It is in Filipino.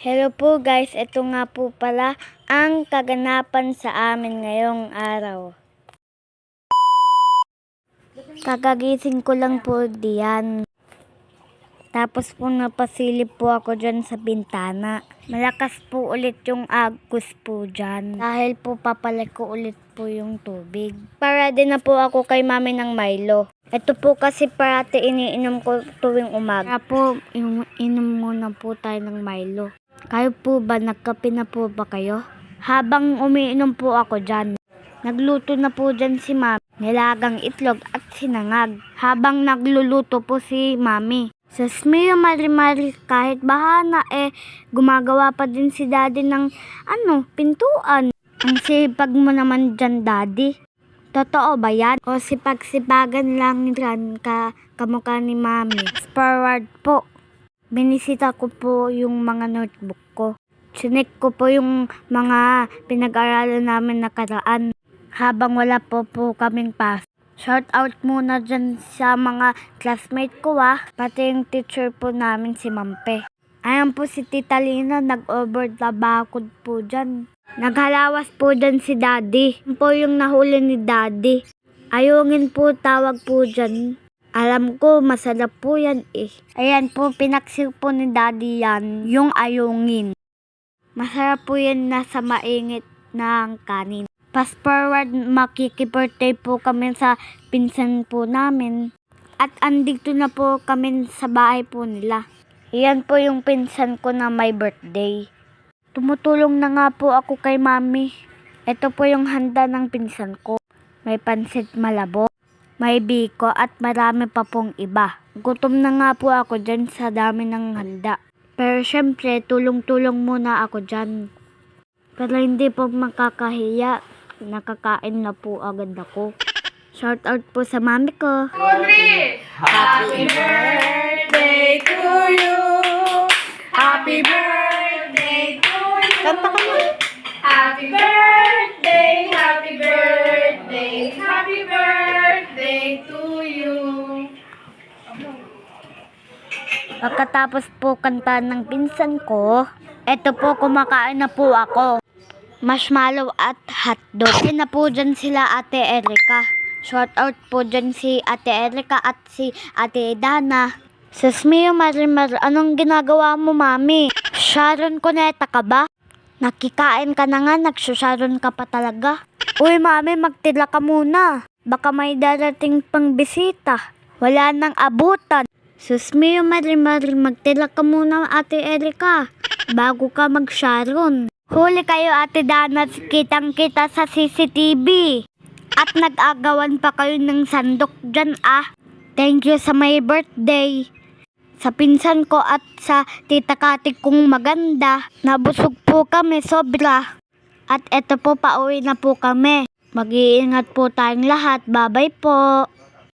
Hello po guys, ito nga po pala ang kaganapan sa amin ngayong araw. Kakagising ko lang po diyan. Tapos po napasilip po ako dyan sa bintana. Malakas po ulit yung agos po dyan. Dahil po papalik ko ulit po yung tubig. Para din na po ako kay mami ng Milo. Ito po kasi parati iniinom ko tuwing umaga. Kaya po inom muna po tayo ng Milo. Kayo po ba, nagkape na po ba kayo? Habang umiinom po ako dyan, nagluto na po dyan si mami. Nilagang itlog at sinangag. Habang nagluluto po si mami. Sus mio, mari-mari, kahit bahana gumagawa pa din si daddy ng pintuan. Ang sipag mo naman dyan, daddy. Totoo ba yan? O sipag-sipagan lang yan kamukha ni mami? Forward po. Binisita ko po yung mga notebook ko. Chinek ko po yung mga pinag-aralan namin nakaraan. Habang wala po kaming pass. Shout out muna dyan sa mga classmate ko pati yung teacher po namin si Mampe. Ayan po si Tita Lina, nag-overtabakod po dyan. Naghalawas po dyan si Daddy. Yan po yung nahuli ni Daddy. Ayungin po tawag po dyan. Alam ko, masarap po yan Ayan po, pinaksiw po ni Daddy yan, yung ayungin. Masarap po yan, nasa maingit ng kanin. Fast forward, makikipirthday po kami sa pinsan po namin. At andito na po kami sa bahay po nila. Iyan po yung pinsan ko na may birthday. Tumutulong na nga po ako kay mami. Ito po yung handa ng pinsan ko. May pansit malabo, may biko at marami pa pong iba. Gutom na nga po ako dyan sa dami ng handa. Pero syempre, tulong-tulong muna ako dyan. Pero hindi po makakahiya. Nakakain na po agad ako. Shout out po sa mami ko. Happy birthday to you. Happy birthday to you. Kanta ka na. Happy birthday, happy birthday, happy birthday to you. Pagkatapos po kanta ng pinsan ko, eto po kumakain na po ako. Marshmallow at hotdog. Yan na po dyan sila Ate Erica. Shout out po dyan si Ate Erica at si Ate Dana. Sus mio, Marimar, anong ginagawa mo, mami? Sharon Cuneta ka ba? Nakikain ka na nga, nagsusharon ka pa talaga. Uy, mami, magtila ka muna. Baka may darating pang bisita. Wala nang abutan. Sus mio, Marimar, magtila ka muna, Ate Erica, bago ka mag-sharon. Huli kayo, Ate Dana, kitang-kita sa CCTV. At nag-agawan pa kayo ng sandok dyan Thank you sa may birthday. Sa pinsan ko at sa tita Kati kong maganda. Nabusog po kami sobra. At eto po, pauwi na po kami. Mag-iingat po tayong lahat. Bye-bye po.